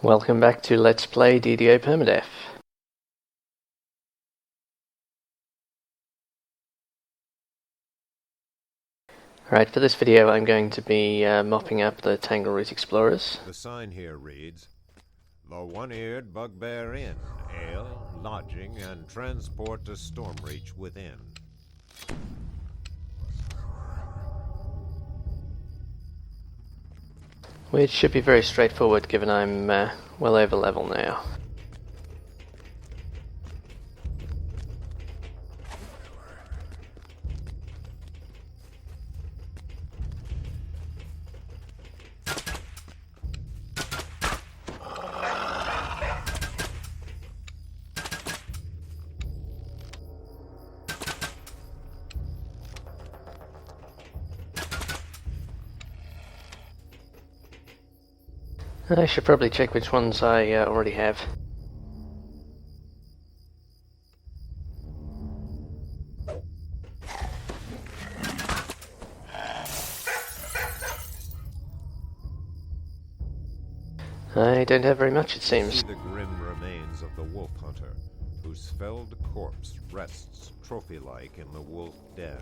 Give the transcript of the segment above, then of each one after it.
Welcome back to Let's Play DDO Permadeath. Alright, for this video I'm going to be mopping up the Tangleroot Explorers. The sign here reads, "The One-Eared Bugbear Inn, ale, lodging, and transport to Stormreach within." Which should be very straightforward given I'm well over level now. I should probably check which ones I already have. I don't have very much, it seems. See the grim remains of the wolf hunter, whose felled corpse rests trophy-like in the wolf den.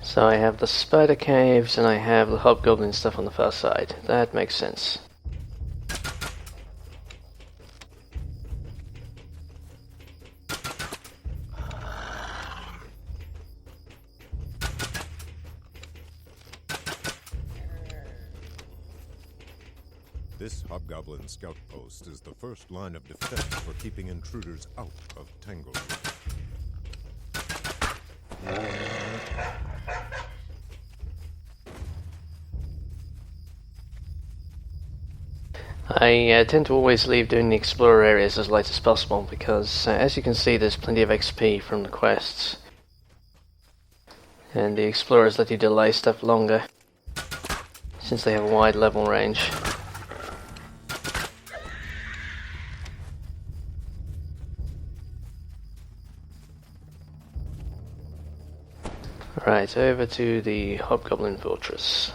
So I have the spider caves and I have the hobgoblin stuff on the far side. That makes sense. This Hobgoblin scout post is the first line of defense for keeping intruders out of Tangleroot. I tend to always leave doing the explorer areas as late as possible because, as you can see, there's plenty of XP from the quests. And the explorers let you delay stuff longer, since they have a wide level range. Right, over to the Hobgoblin Fortress.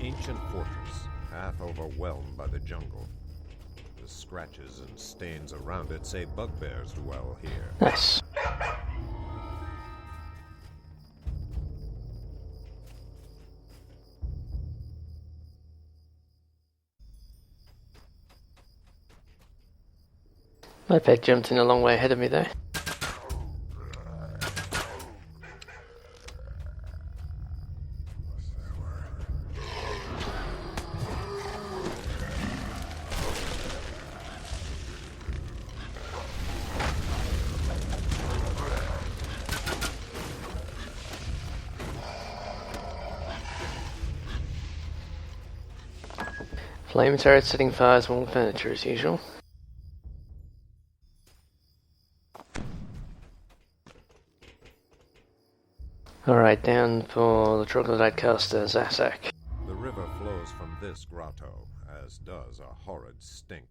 Ancient fortress, half overwhelmed by the jungle. The scratches and stains around it say bugbears dwell here. Nice. My pet jumped in a long way ahead of me there. Flame turret setting fires on all furniture as usual. Alright, down for the troglodyte caster, Zasak. The river flows from this grotto, as does a horrid stink,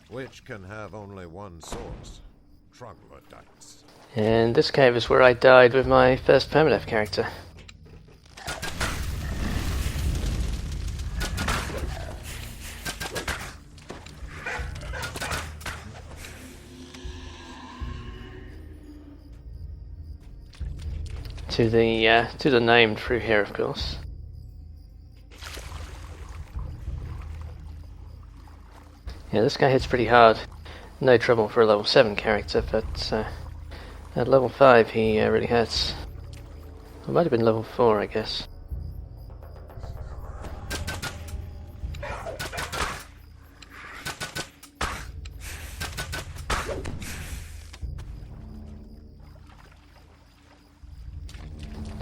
which can have only one source: troglodytes. And this cave is where I died with my first Permadeath character. To the name through here, of course. Yeah, this guy hits pretty hard. No trouble for a level 7 character, but at level 5 he really hurts. It might have been level 4, I guess.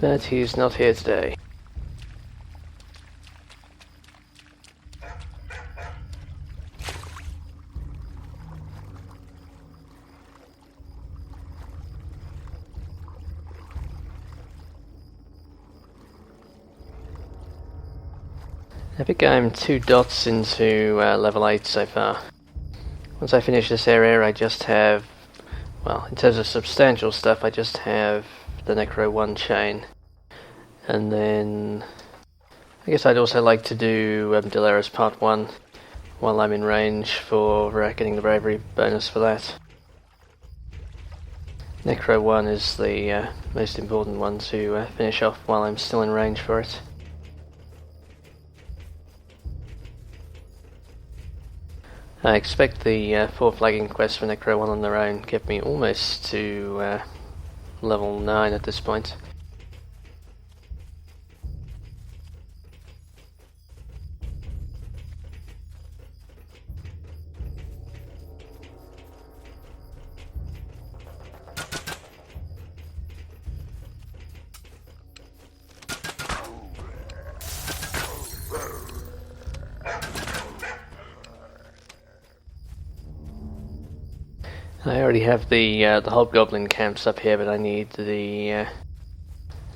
But he's not here today. I think I'm 2 dots into level 8 so far. Once I finish this area, I just have, well, in terms of substantial stuff, I just have the Necro 1 chain. And then, I guess I'd also like to do Delaris Part 1 while I'm in range for getting the bravery bonus for that. Necro 1 is the most important one to finish off while I'm still in range for it. I expect the 4 flagging quests for Necro 1 on their own get me almost to level 9 at this point. I already have the Hobgoblin camps up here, but I need the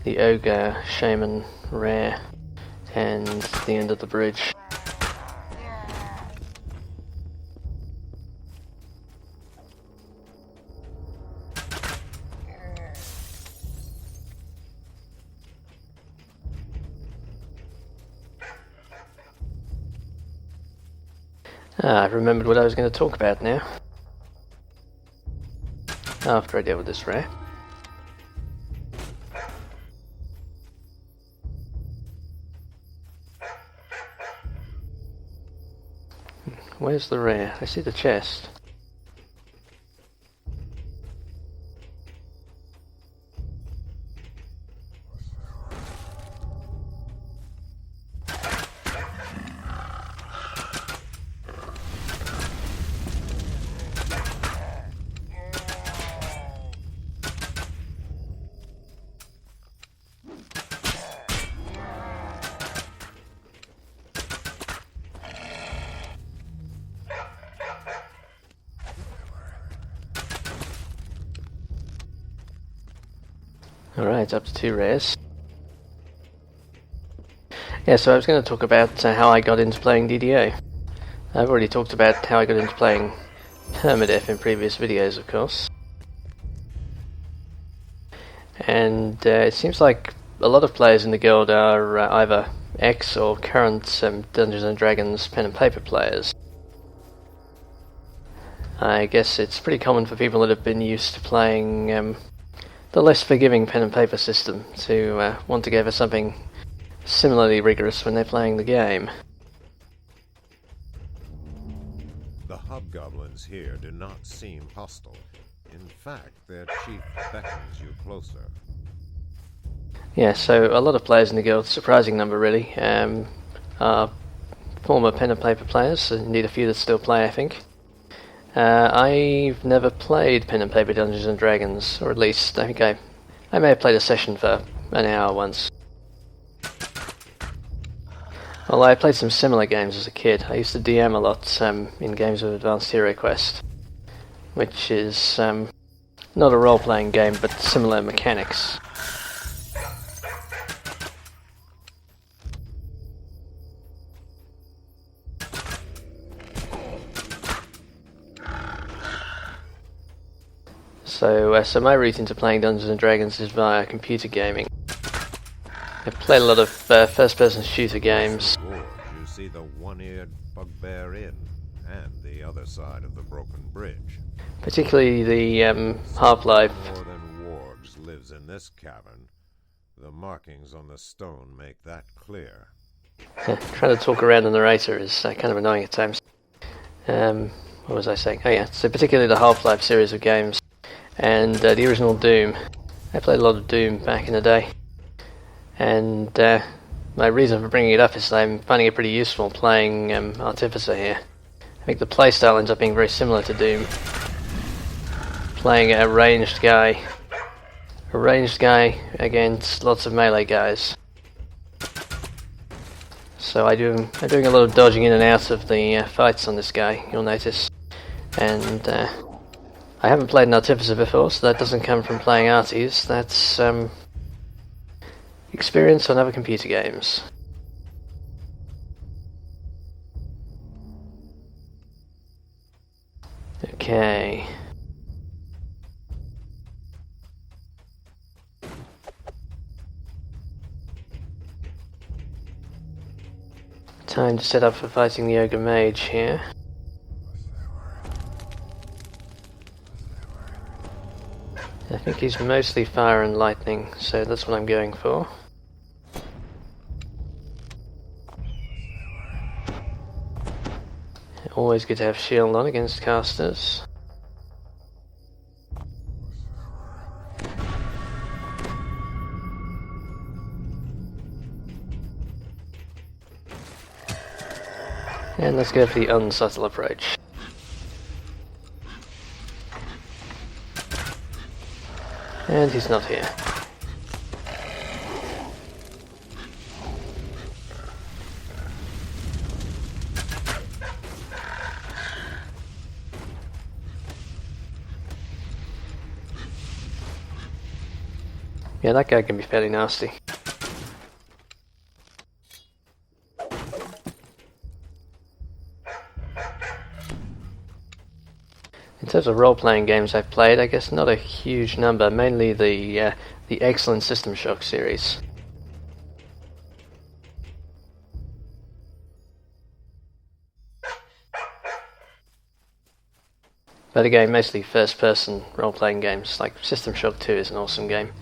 Ogre Shaman rare and the end of the bridge. I've remembered what I was going to talk about now. After I deal with this rare. Where's the rare? I see the chest. Alright, up to 2 rares. Yeah, so I was going to talk about how I got into playing DDO. I've already talked about how I got into playing Permadeath in previous videos, of course. And it seems like a lot of players in the guild are either ex or current Dungeons and Dragons pen and paper players. I guess it's pretty common for people that have been used to playing the less forgiving pen and paper system to want to go for something similarly rigorous when they're playing the game. The hobgoblins here do not seem hostile. In fact, their chief beckons you closer. Yeah, so a lot of players in the guild, surprising number really, are former pen and paper players, indeed a few that still play, I think. I've never played pen and paper Dungeons and Dragons, or at least I think I may have played a session for an hour once. Well, I played some similar games as a kid. I used to DM a lot in games of Advanced Hero Quest, which is not a role-playing game, but similar mechanics. So my route into playing Dungeons and Dragons is via computer gaming. I played a lot of first-person shooter games. You see the one-eared bugbear inn and the other side of the broken bridge. Particularly the Harp Life. More than wargs lives in this cavern. The markings on the stone make that clear. Trying to talk around the narrator is kind of annoying at times. What was I saying? Oh yeah, so particularly the Harp Life series of games. And the original Doom. I played a lot of Doom back in the day. And my reason for bringing it up is that I'm finding it pretty useful playing Artificer here. I think the playstyle ends up being very similar to Doom. Playing a ranged guy a ranged guy against lots of melee guys. So I'm doing a lot of dodging in and out of the fights on this guy, you'll notice. And I haven't played an Artificer before, so that doesn't come from playing Arties. That's experience on other computer games. Okay. Time to set up for fighting the Ogre Mage here. I think he's mostly fire and lightning, so that's what I'm going for. Always good to have shield on against casters. And let's go for the unsubtle approach. And he's not here. Yeah, that guy can be fairly nasty. In terms of role-playing games I've played, I guess not a huge number, mainly the excellent System Shock series. But again, mostly first-person role-playing games, like System Shock 2 is an awesome game.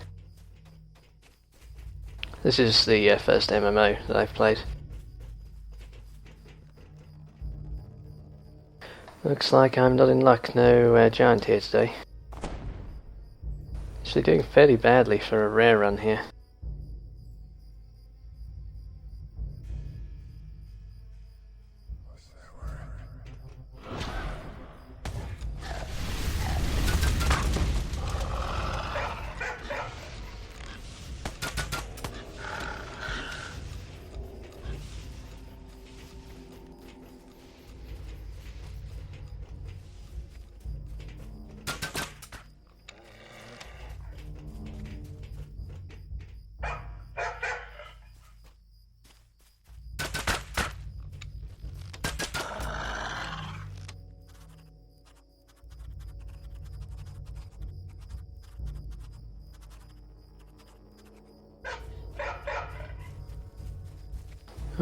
This is the first MMO that I've played. Looks like I'm not in luck, no giant here today. Actually doing fairly badly for a rare run here.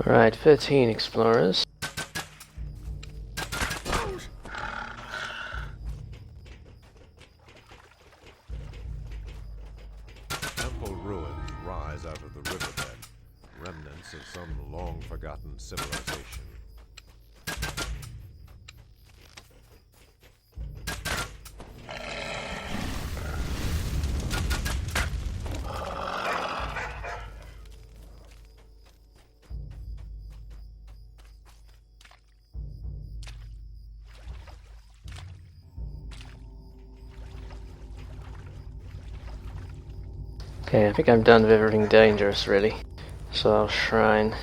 Alright, 13 explorers. Temple ruins rise out of the riverbed, remnants of some long-forgotten civilization. Okay, I think I'm done with everything dangerous, really. So I'll shrine.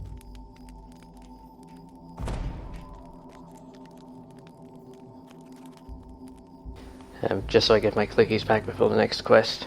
Just so I get my clickies back before the next quest.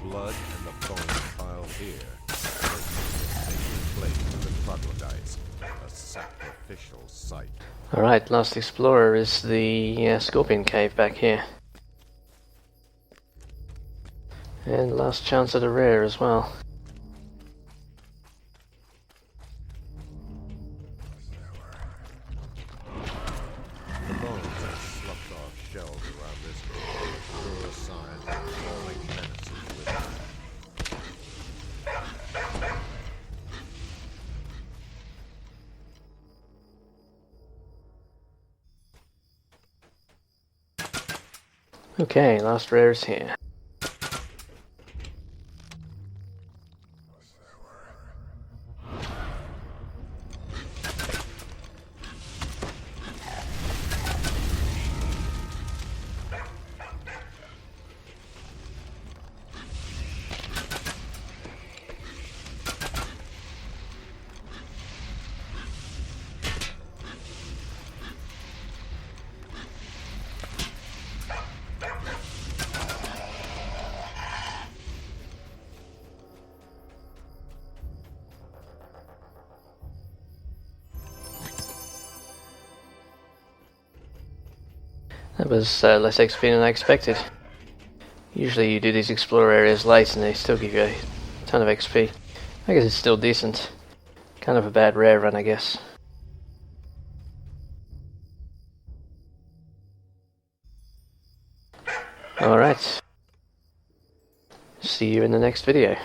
Blood and the bones piled here. Sacred place for the troglodytes, a sacrificial site. Alright, last explorer is the Scorpion Cave back here. And last chance at a rare as well. The bones are sloughed off shelves around this cave, sure signs of crawling menaces within. Okay, last rare is here. That was less XP than I expected. Usually you do these explorer areas late and they still give you a ton of XP. I guess it's still decent. Kind of a bad rare run, I guess. Alright. See you in the next video.